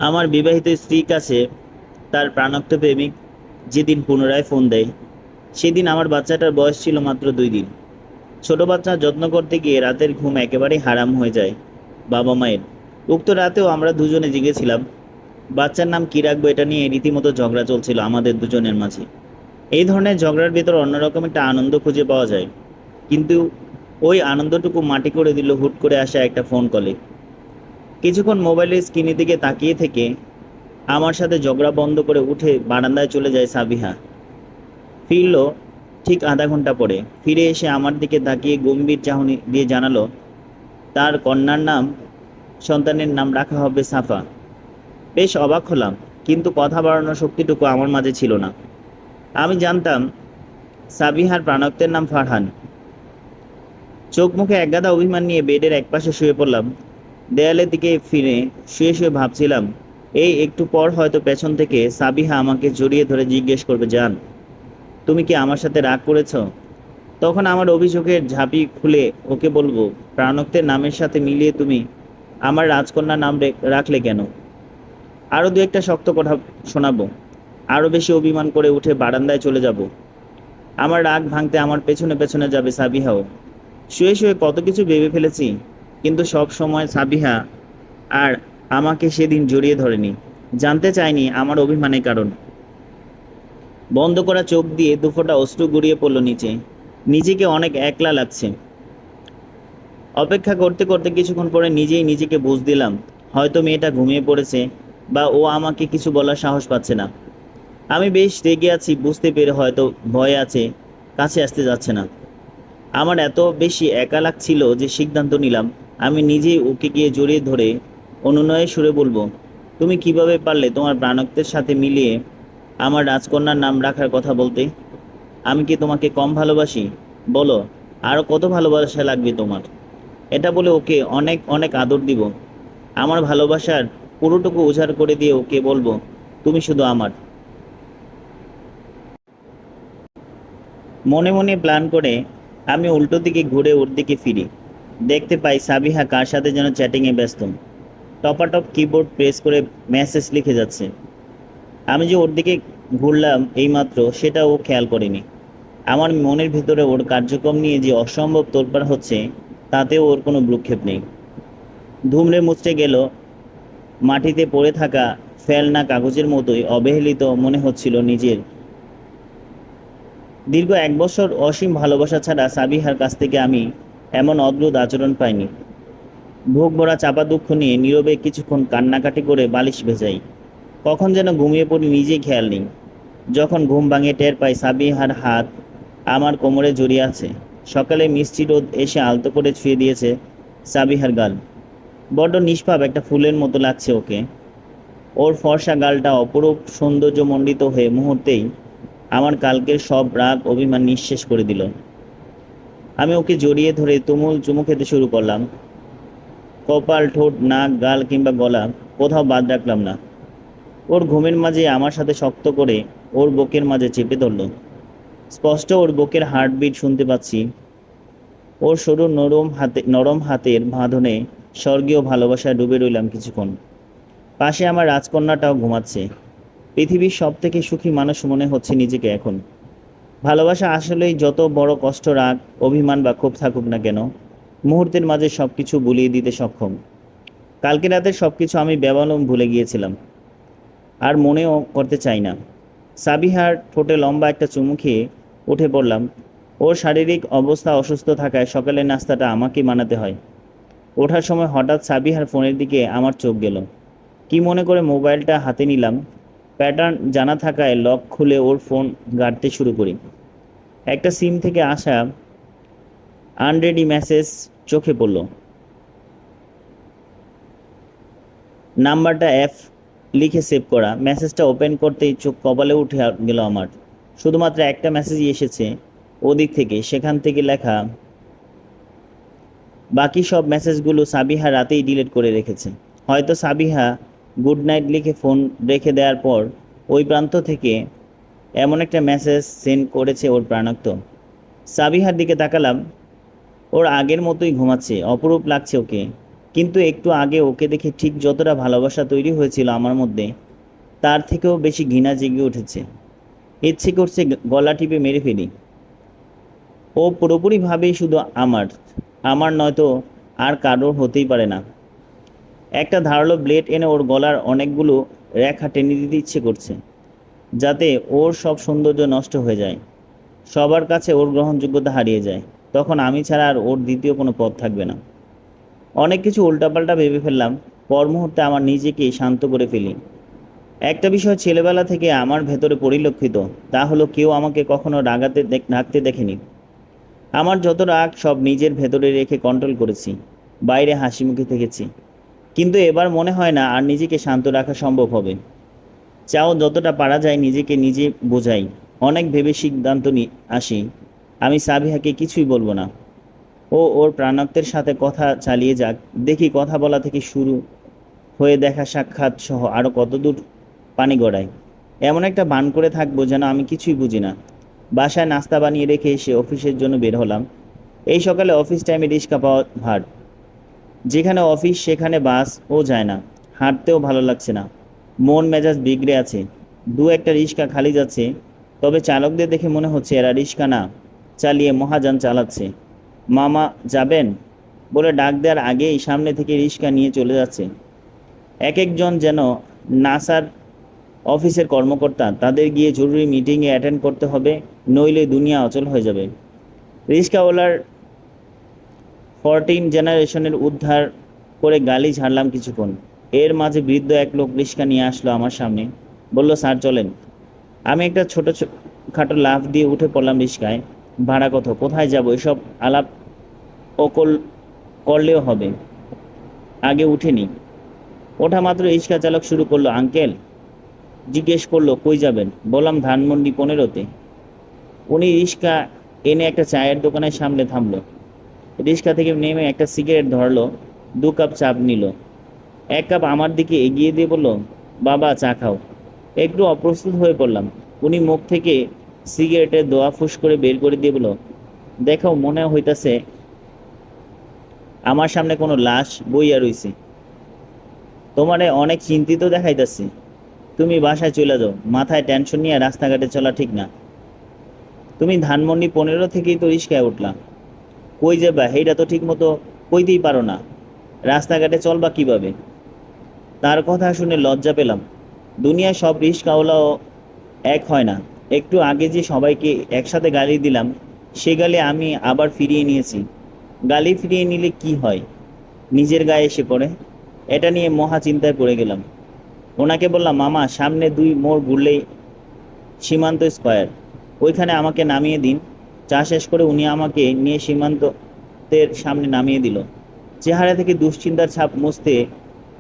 আমার বিবাহিত স্ত্রীর কাছে তার প্রাণাক্ত প্রেমিক যেদিন পুনরায় ফোন দেয়, সেদিন আমার বাচ্চাটার বয়স ছিল মাত্র 2 দিন। ছোট বাচ্চা যত্ন করতে গিয়ে রাতের ঘুম একেবারেই হারাম হয়ে যায় বাবা মায়ের। উক্ত রাতেও আমরা দুজনে জেগেছিলাম। বাচ্চার নাম কি রাখবো এটা নিয়ে রীতিমতো ঝগড়া চলছিল আমাদের দুজনের মাঝে। এই ধরনের ঝগড়ার ভেতর অন্যরকম একটা আনন্দ খুঁজে পাওয়া যায়, কিন্তু ওই আনন্দটুকু মাটি করে দিল হুট করে আসা একটা ফোন কলে। কিছুক্ষণ মোবাইলের স্ক্রিনের দিকে তাকিয়ে থেকে আমার সাথে ঝগড়া বন্ধ করে উঠে বারান্দায় চলে যায় সাবিহা। ফিরল ঠিক আধা ঘন্টা পরে। ফিরে এসে আমার দিকে তাকিয়ে গম্ভীর চাহনি দিয়ে জানালো তার কন্যার নাম, সন্তানের নাম রাখা হবে সাফা। বেশ অবাক হলাম, কিন্তু কথা বাড়ানোর শক্তিটুকু আমার মাঝে ছিল না। আমি জানতাম সাবিহার প্রাণত্বের নাম ফারহান। চোখ মুখে একগাদা অভিমান নিয়ে বেডের একপাশে শুয়ে পড়লাম। দেয়ালের দিকে ফিরে শুয়ে শুয়ে ভাবছিলাম, এই একটু পর হয়তো পেছন থেকে সাবিহা আমাকে জড়িয়ে ধরে জিজ্ঞেস করবে, জান তুমি কি আমার সাথে রাগ করেছ? তখন আমার অভিযোগের ঝাঁপি খুলে ওকে বলবো, প্রাণক্তের নামের সাথে মিলিয়ে তুমি আমার রাজকন্যার নাম রাখলে কেন? আরও দু একটা শক্ত কথা শোনাবো। আরও বেশি অভিমান করে উঠে বারান্দায় চলে যাব। আমার রাগ ভাঙতে আমার পেছনে পেছনে যাবে সাবিহাও। শুয়ে শুয়ে কত কিছু ভেবে ফেলেছি, কিন্তু সব সময় সাবিহা আর আমাকে সেদিন জড়িয়ে ধরেনি, জানতে চাইনি আমার অভিমানের কারণ। বন্ধ করা চোখ দিয়ে দুফোঁটা অশ্রু গড়িয়ে পড়ল নিচে। নিজেকে অনেক একলা লাগছে। অপেক্ষা করতে করতে কিছুক্ষণ পরে নিজেই নিজেকে বুঝ দিলাম, হয়তো মেয়েটা ঘুমিয়ে পড়েছে, বা ও আমাকে কিছু বলার সাহস পাচ্ছে না। আমি বেশ রেগে আছি বুঝতে পেরে হয়তো ভয় আছে, কাছে আসতে যাচ্ছে না। আমার এত বেশি একা লাগছিল যে সিদ্ধান্ত নিলাম আমি নিজেই ওকে গিয়ে জড়িয়ে ধরে অনুনয়ের সুরে বলবো, তুমি কিভাবে পারলে তোমার প্রাণত্বের সাথে মিলিয়ে আমার রাজকন্যার নাম রাখার কথা বলতে? আমি কি তোমাকে কম ভালোবাসি? বলো, আরও কত ভালোবাসা লাগবে তোমার? এটা বলে ওকে অনেক অনেক আদর দিব। আমার ভালোবাসার পুরোটুকু উজাড় করে দিয়ে ওকে বলবো, তুমি শুধু আমার। মনে মনে প্ল্যান করে আমি উল্টো দিকে ঘুরে ওর দিকে ফিরি। দেখতে পাই সাবিহা কার সাথে যেন চ্যাটিংয়ে ব্যস্ত। টপাটপ কিবোর্ড প্রেস করে মেসেজ লিখে যাচ্ছে। আমি যে ওর দিকে ঘুরলাম এইমাত্র সেটা ও খেয়াল করেনি। আমার মনের ভিতরে ওর কার্যক্রম নিয়ে যে অসম্ভব তোলপাড় হচ্ছে, তাতেও ওর কোনো ভ্রুক্ষেপ নেই। ধুমড়ে মুচড়ে গেল মাটিতে পড়ে থাকা ফেলনা কাগজের মতোই অবহেলিত মনে হচ্ছিল নিজের। দীর্ঘ 1 বছর অসীম ভালোবাসা ছাড়া সাবিহার কাছ থেকে আমি এমন অদ্ভুত আচরণ পাইনি। ভোগ ভরা চাপা দুঃখ নিয়ে নীরবে কিছুক্ষণ কান্নাকাটি করে বালিশ ভেজাই। কখন যেন ঘুমিয়ে পড়ি নিজেই খেয়াল নেই। যখন ঘুম ভাঙে টের পাই সাবিহার হাত আমার কোমরে জড়িয়ে আছে। সকালে মিষ্টি রোদ এসে আলতো করে ছুঁয়ে দিয়েছে সাবিহার গাল। বড্ড নিষ্পাপ একটা ফুলের মতো লাগছে ওকে। ওর ফর্সা গালটা অপরূপ সৌন্দর্যমণ্ডিত হয়ে মুহূর্তেই আমার কালকের সব রাগ অভিমান নিঃশেষ করে দিল। আমি ওকে জড়িয়ে ধরে তুমুল চুমু খেতে শুরু করলাম। কপাল, ঠোঁট, নাক, গাল কিংবা গলা কোথাও বাদ রাখলাম না। ওর ঘুমের মাঝে আমার সাথে শক্ত করে ওর বুকের মাঝে চেপে ধরল। স্পষ্ট ওর বুকের হার্টবিট শুনতে পাচ্ছি। ওর সরু নরম হাতের বাঁধনে স্বর্গীয় ভালোবাসায় ডুবে রইলাম কিছুক্ষণ। পাশে আমার রাজকন্যাটাও ঘুমাচ্ছে। পৃথিবীর সব থেকে সুখী মানুষ মনে হচ্ছে নিজেকে এখন। ভালোবাসা আসলেই যত বড় কষ্ট, রাগ, অভিমান বা ক্ষোভ থাকুক না কেন, মুহূর্তের মাঝে সব কিছু ভুলিয়ে দিতে সক্ষম। কালকে রাতের সব কিছু আমি বেমালুম ভুলে গিয়েছিলাম, আর মনেও করতে চাই না। সাবিহার ঠোঁটে লম্বা একটা চুমু খেয়ে উঠে পড়লাম। ওর শারীরিক অবস্থা অসুস্থ থাকায় সকালের নাস্তাটা আমাকেই বানাতে হয়। ওঠার সময় হঠাৎ সাবিহার ফোনের দিকে আমার চোখ গেল। কি মনে করে মোবাইলটা হাতে নিলাম। প্যাটার্ন জানা থাকায় লক খুলে ওর ফোন ঘাঁটতে শুরু করি। একটা সিম থেকে আসা আনরেডি মেসেজ চোখে পড়ল। নাম্বারটা এফ লিখে সেভ করা। মেসেজটা ওপেন করতেই চোখ কপালে উঠে গেল আমার। শুধুমাত্র একটা মেসেজই এসেছে ওদিক থেকে, সেখান থেকে লেখা, বাকি সব মেসেজগুলো সাবিহা রাতেই ডিলিট করে রেখেছে। হয়তো সাবিহা গুড নাইট লিখে ফোন রেখে দেওয়ার পর ওই প্রান্ত থেকে এমন একটা মেসেজ সেন্ড করেছে ওর প্রাণাক্ত। সাবিহার দিকে তাকালাম। ওর আগের মতোই ঘুমাচ্ছে, অপরূপ লাগছে ওকে। কিন্তু একটু আগে ওকে দেখে ঠিক যতটা ভালোবাসা তৈরি হয়েছিল আমার মধ্যে, তার থেকেও বেশি ঘৃণা জেগে উঠেছে। ইচ্ছে করছে গলা টিপে মেরে ফেলি। ও পুরোপুরিভাবেই শুধু আমার, আমার নয়তো আর কারোর হতেই পারে না। একটা ধারালো ব্লেড এনে ওর গলার অনেকগুলো রেখা টেনে দিতে ইচ্ছে করছে, যাতে ওর সব সৌন্দর্য নষ্ট হয়ে যায়, সবার কাছে ওর গ্রহণযোগ্যতা হারিয়ে যায়। তখন আমি ছাড়া আর ওর দ্বিতীয় কোনো পথ থাকবে না। অনেক কিছু উল্টাপাল্টা ভেবে ফেললাম। পর মুহূর্তে আমার নিজেকে শান্ত করে ফেলি। একটা বিষয় ছেলেবেলা থেকে আমার ভেতরে পরিলক্ষিত, তা হলো কেউ আমাকে কখনো রাখতে দেখেনি। আমার যত রাগ সব নিজের ভেতরে রেখে কন্ট্রোল করেছি, বাইরে হাসি মুখে থেকেছি। কিন্তু এবার মনে হয় না আর নিজেকে শান্ত রাখা সম্ভব হবে। চাও যতটা পারা যায় নিজেকে নিজে বোঝাই, অনেক ভেবে সিদ্ধান্ত আসি আমি সাবিহাকে কিছুই বলবো না। ও ওর প্রাণাক্তের সাথে কথা চালিয়ে যাক, দেখি কথা বলা থেকে শুরু হয়ে দেখা সাক্ষাৎ সহ আরও কতদূর পানি গড়ায়। এমন একটা বান করে থাকবো যেন আমি কিছুই বুঝি না। বাসায় নাস্তা বানিয়ে রেখে এসে অফিসের জন্য বের হলাম। এই সকালে অফিস টাইমে রিক্সা পাওয়া ভার, যেখানে অফিস সেখানে বাসও যায় না। হাঁটতেও ভালো লাগছে না, মন মেজাজ বিগড়ে আছে। দু একটা রিক্সা খালি যাচ্ছে, তবে চালকদের দেখে মনে হচ্ছে এরা রিক্সা না চালিয়ে মহাযান চালাচ্ছে। মামা যাবেন বলে ডাক দেওয়ার আগেই সামনে থেকে রিক্সা নিয়ে চলে যাচ্ছে। এক একজন যেন নাসার অফিসের কর্মকর্তা, তাদের গিয়ে জরুরি মিটিংয়ে অ্যাটেন্ড করতে হবে, নইলে দুনিয়া অচল হয়ে যাবে। রিক্সাওয়ালার 14 জেনারেশনের উদ্ধার করে গালি ঝাড়লাম কিছুক্ষণ। এর মাঝে বৃদ্ধ এক লোক রিক্সা নিয়ে আসলো আমার সামনে, বলল, স্যার চলেন। আমি একটা খাটো লাফ দিয়ে উঠে পড়লাম রিক্সায়। ভাড়া কত, কোথায় যাব, এসব আলাপ অকল করলেও হবে, আগে উঠেনি। ওঠা মাত্র রিক্সা চালক শুরু করলো, আঙ্কেল। জিজ্ঞেস করলো কই যাবেন, বললাম ধানমন্ডি 15-তে। উনি রিক্সা এনে একটা চায়ের দোকানের সামনে থামলো। রিক্সা থেকে নেমে একটা সিগারেট ধরলো, 2 কাপ চা নিল। 1 কাপ আমার দিকে এগিয়ে দিয়ে বলল, বাবা চা খাও। একটু অপ্রস্তুত হয়ে পড়লাম। উনি মুখ থেকে সিগারেটের দোয়া ফুস করে বের করে দিয়ে বলল, দেখো মনে হইতাছে আমার সামনে কোনো লাশ বইয়া রইছে। তোমারে অনেক চিন্তিত দেখাইতাছে। তুমি বাসায় চলে যাও, মাথায় টেনশন নিয়ে রাস্তাঘাটে চলা ঠিক না। তুমি ধানমন্ডি 15 থেকেই তো রিক্সায় উঠলাম, কই যাবা এইটা তো ঠিক মতো কইতেই পারো না, রাস্তাঘাটে চলবা কিভাবে? তার কথা শুনে লজ্জা পেলাম। দুনিয়ায় সব রিক্সাওয়ালাও এক হয় না। একটু আগে যে সবাইকে একসাথে গালি দিলাম, সে গালি আমি আবার ফিরিয়ে নিয়েছি। গালি ফিরিয়ে নিলে কি হয়, নিজের গায়ে এসে পড়ে। এটা নিয়ে মহা চিন্তায় পড়ে গেলাম। ওনাকে বললাম, মামা সামনে 2 মোড় ঘুরলেই সীমান্ত স্কয়ার, ওইখানে আমাকে নামিয়ে দিন। চা শেষ করে উনি আমাকে নিয়ে সীমান্তের সামনে নামিয়ে দিল। চেহারা থেকে দুশ্চিন্তার ছাপ মুছতে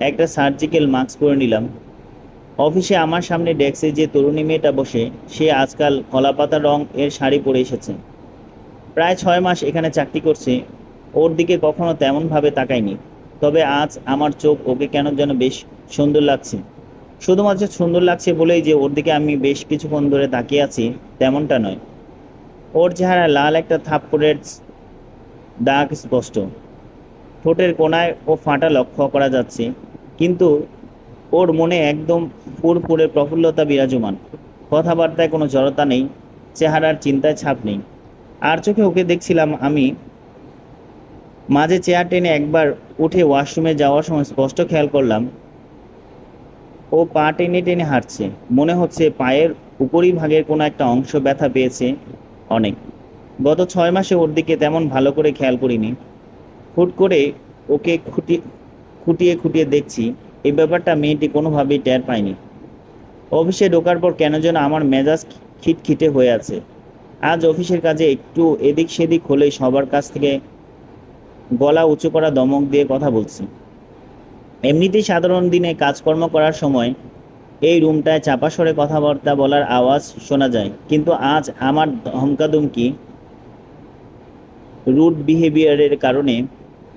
একটা সার্জিক্যাল মাস্ক পরে নিলাম। অফিসে আমার সামনে ডেস্কে যে তরুণী মেয়েটা বসে, সে আজকাল কলাপাতা রং এর শাড়ি পরে এসেছে। প্রায় 6 মাস এখানে চাকরি করছে, ওর দিকে কখনো তেমনভাবে তাকায়নি। তবে আজ আমার চোখ ওকে কেন যেন বেশ সুন্দর লাগছে। শুধুমাত্র সুন্দর লাগছে বলেই যে ওর দিকে আমি বেশ কিছুক্ষণ ধরে তাকিয়ে আছি, তেমনটা নয়। ওর চেহারা লাল একটা থাপ্পড়ের দাগ স্পষ্ট, ঠোঁটের কোণায় ও ফাটা লক্ষ্য করা যাচ্ছে, কিন্তু ওর মনে একদম ফুরফুরে প্রফুল্লতা বিরাজমান। কথাবার্তায় কোনো জড়তা নেই, চেহারার চিন্তায় ছাপ নেই। আর চোখে ওকে দেখছিলাম আমি। মাঝে চেয়ার টেনে একবার উঠে ওয়াশরুমে যাওয়ার সময় স্পষ্ট খেয়াল করলাম ও পা টেনে টেনে হাঁটছে। মনে হচ্ছে পায়ের উপরিভাগের কোনো একটা অংশ ব্যথা পেয়েছে অনেক। গত 6 মাসে ওর দিকে তেমন ভালো করে খেয়াল করিনি। হুট করে ওকে খুঁটিয়ে খুঁটিয়ে দেখছি, এই ব্যাপারটা মেয়েটি কোনোভাবেই টের পায়নি। অফিসে ঢোকার পর কেন যেন আমার মেজাজ খিটখিটে হয়ে আছে। আজ অফিসের কাজে একটু এদিক সেদিক হলেই সবার কাছ থেকে গলা উঁচু করা ধমক দিয়ে কথা বলছি। এমনিতেই সাধারণ দিনে কাজকর্ম করার সময় এই রুমটায় চাপা স্বরে কথাবার্তা বলার আওয়াজ শোনা যায়, কিন্তু আজ আমার ধমকাধমকি, রুড বিহেভিয়ারের কারণে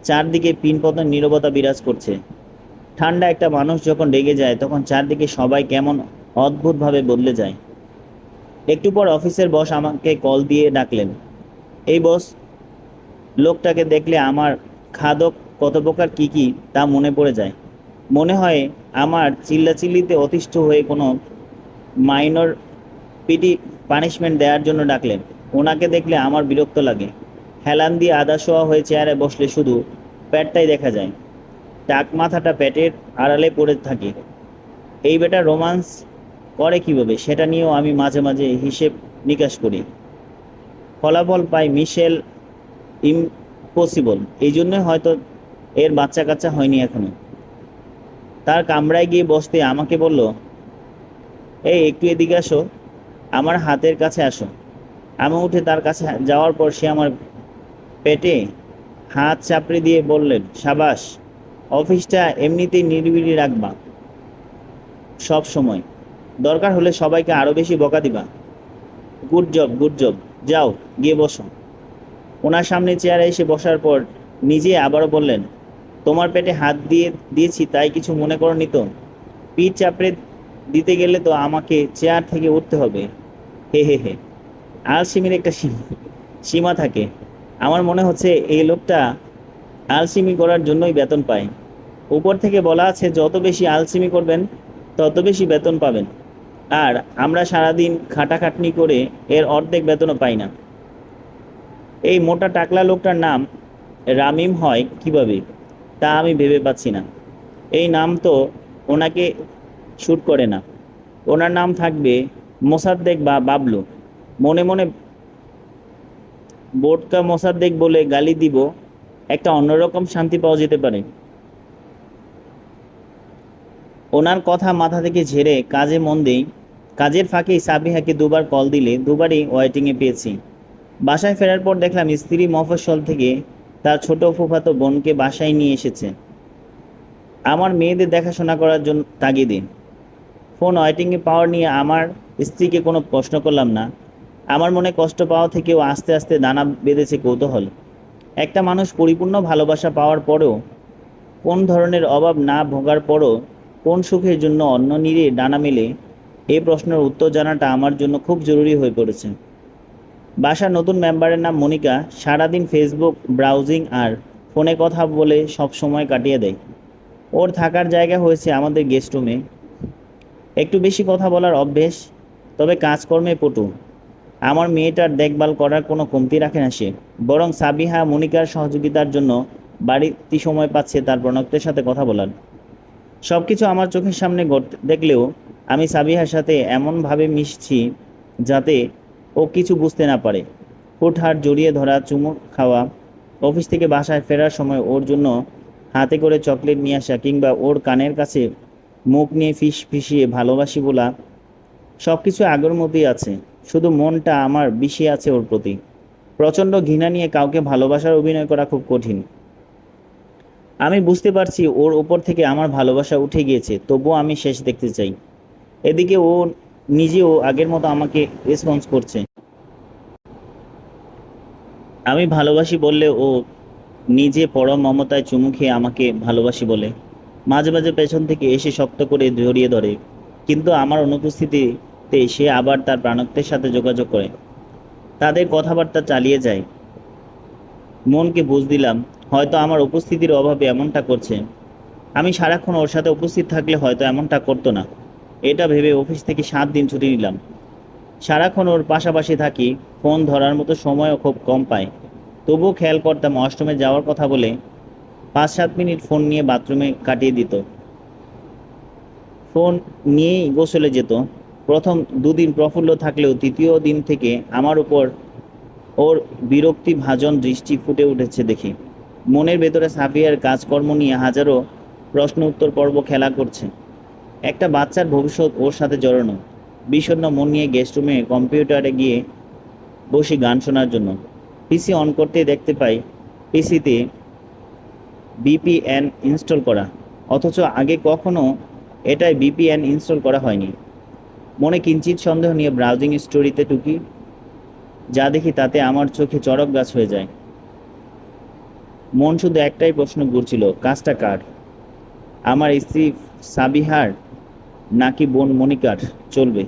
চারদিকে পিনপতন নীরবতা বিরাজ করছে। ঠান্ডা একটা মানুষ যখন রেগে যায় তখন চারদিকে সবাই কেমন অদ্ভুতভাবে বদলে যায়। একটু পর অফিসের বস আমাকে কল দিয়ে ডাকলেন। এই বস, লোকটাকে দেখলে আমার খাদক কত প্রকার কী কী তা মনে পড়ে যায়। মনে হয় আমার চিল্লাচিল্লিতে অতিষ্ঠ হয়ে কোনো মাইনর পিটি পানিশমেন্ট দেওয়ার জন্য ডাকলেন। ওনাকে দেখলে আমার বিরক্ত লাগে। হেলান দিয়ে আধা শোয়া হয়ে চেয়ারে বসলে শুধু পেটটাই দেখা যায়। টাক মাথাটা পেটের আড়ালে পড়ে থাকে। এই বেটা রোমান্স করে কিভাবে সেটা নিয়েও আমি মাঝে মাঝে হিসেব নিকাশ করি। ফলাফল পাই মিশেল ইম্পসিবল। এই জন্যই হয়তো এর বাচ্চা কাচ্চা হয়নি এখনো। তার কামরায় গিয়ে বসতে আমাকে বলল, এই একটু এদিকে আসো, আমার হাতের কাছে আসো। আমি উঠে তার কাছে যাওয়ার পর সে আমার পেটে হাত চাপড়ে দিয়ে বললেন, সাবাস, অফিসটা এমনিতেই নিরিবিলি রাখবা সব সময়, দরকার হলে সবাইকে আরো বেশি বকা দিবা। গুড জব, গুড জব, যাও গিয়ে বসো। ওনার সামনে চেয়ারে এসে বসার পর নিজে আবারও বললেন, তোমার পেটে হাত দিয়েছি তাই কিছু মনে করনি তো? পিঠ চাপড়ে দিতে গেলে তো আমাকে চেয়ার থেকে উঠতে হবে। হে হে হে। আলসিমির একটা সীমা থাকে। আমার মনে হচ্ছে এই লোকটা আলসিমি করার জন্যই বেতন পায়। উপর থেকে বলা আছে যত বেশি আলসিমি করবেন তত বেশি বেতন পাবেন। আর আমরা সারাদিন খাটাখাটনি করে এর অর্ধেক বেতনও পাই না। এই মোটা টাকলা লোকটার নাম রামিম হয় কিভাবে তা আমি ভেবে পাচ্ছি না। এই নাম তো ওনাকে শ্যুট করে না। ওনার নাম থাকবে মোসাদ্দেক বা বাবলু। মনে মনে বোটকা মোসাদ্দেক বলে গালি দিব, একটা অন্যরকম শান্তি পাওয়া যেতে পারে। ওনার কথা মাথা থেকে ঝেড়ে কাজে মন দেই। কাজের ফাঁকেই সাবিহাকে দুবার কল দিলে দুবারই ওয়েটিংয়ে পেয়েছি। বাসায় ফেরার পর দেখলাম স্ত্রী মফস্বল থেকে তার ছোট ফুফাতো বোনকে বাসায় নিয়ে এসেছে আমার মেয়েদের দেখাশোনা করার জন্য তাগিদে। ফোন ওয়েটিংয়ে পাওয়ার নিয়ে আমার স্ত্রীকে কোনো প্রশ্ন করলাম না। আমার মনে কষ্ট পাওয়া থেকেও আস্তে আস্তে দানা বেঁধেছে কৌতূহল। একটা মানুষ পরিপূর্ণ ভালোবাসা পাওয়ার পরেও, কোন ধরনের অভাব না ভোগার পরও কোন সুখের জন্য অন্য নীড়ে ডানা মেলে, এই প্রশ্নের উত্তর জানাটা আমার জন্য খুব জরুরি হয়ে পড়েছে। বাসার নতুন মেম্বারের নাম মনিকা। সারাদিন ফেসবুক ব্রাউজিং আর ফোনে কথা বলে সব সময় কাটিয়ে দেয়। ওর থাকার জায়গা হয়েছে আমাদের গেস্ট রুমে। একটু বেশি কথা বলার অভ্যেস, তবে কাজকর্মে পটু। আমার মেয়েটার দেখভাল করার কোনো কমতি রাখে না সে, বরং সাবিহা মনিকার সহযোগিতার জন্য বাড়তি সময় পাচ্ছে তার প্রণক্তের সাথে কথা বলার। সব কিছু আমার চোখের সামনে দেখলেও আমি সাবিহার সাথে এমনভাবে মিশছি যাতে ও কিছু বুঝতে না পারে। হুটহাট জড়িয়ে ধরা, চুমু খাওয়া, অফিস থেকে বাসায় ফেরার সময় ওর জন্য হাতে করে চকলেট নিয়ে আসা, কিংবা ওর কানের কাছে মুখ নিয়ে ফিসিয়ে ভালোবাসি বলা, সব কিছু আগের মতোই আছে। শুধু মনটা আমার বিষে আছে ওর প্রতি। প্রচণ্ড ঘৃণা নিয়ে কাউকে ভালোবাসার অভিনয় করা খুব কঠিন। আমি বুঝতে পারছি ওর উপর থেকে আমার ভালোবাসা উঠে গিয়েছে, তবুও আমি শেষ দেখতে চাই। এদিকে ও নিজেও আগের মতো আমাকে রেসপন্স করছে। আমি ভালোবাসি বললে ও নিজে পরম মমতায় চুমু খেয়ে আমাকে ভালোবাসি বলে। মাঝে মাঝে পেছন থেকে এসে শক্ত করে জড়িয়ে ধরে, কিন্তু আমার অনুপস্থিতিতে সে আবার তার প্রাণত্বের সাথে যোগাযোগ করে, তাদের কথাবার্তা চালিয়ে যায়। মনকে বুঝ দিলাম হয়তো আমার উপস্থিতির অভাবে এমনটা করছে। আমি সারাক্ষণ ওর সাথে উপস্থিত থাকলে হয়তো এমনটা করতো না। এটা ভেবে অফিস থেকে 7 দিন ছুটি নিলাম। সারাক্ষণ ওর পাশাপাশি থাকি, ফোন ধরার মতো সময়ও খুব কম পাই। তবুও খেয়াল করতাম অষ্টমে যাওয়ার কথা বলে 5-7 মিনিট ফোন নিয়ে বাথরুমে কাটিয়ে দিত। ফোন নিয়েই গোসলে যেত। প্রথম 2 দিন প্রফুল্ল থাকলেও তৃতীয় দিন থেকে আমার উপর ওর বিরক্তিভাজন দৃষ্টি ফুটে উঠেছে দেখি। মনের ভেতরে সাফিয়ার কাজকর্ম নিয়ে হাজারো প্রশ্ন উত্তর পর্ব খেলা করছে। একটা বাচ্চার ভবিষ্যৎ ওর সাথে জড়ানো। বিষণ্ণ মন নিয়ে গেস্টরুমে কম্পিউটারে গিয়ে বসি গান শোনার জন্য। পিসি অন করতেই দেখতে পাই পিসিতে বিপিএন ইনস্টল করা, অথচ আগে কখনো এটাই বিপিএন ইনস্টল করা হয়নি। মনে কিঞ্চিত সন্দেহ নিয়ে ব্রাউজিং স্টোরিতে ঢুকি। যা দেখি তাতে আমার চোখে চড়ক গাছ হয়ে যায়। মন শুধু একটাই প্রশ্ন ঘুরছিল, কাজটা কার? আমার স্ত্রী সাবিহার নাকি বোন মনিকার চলবে?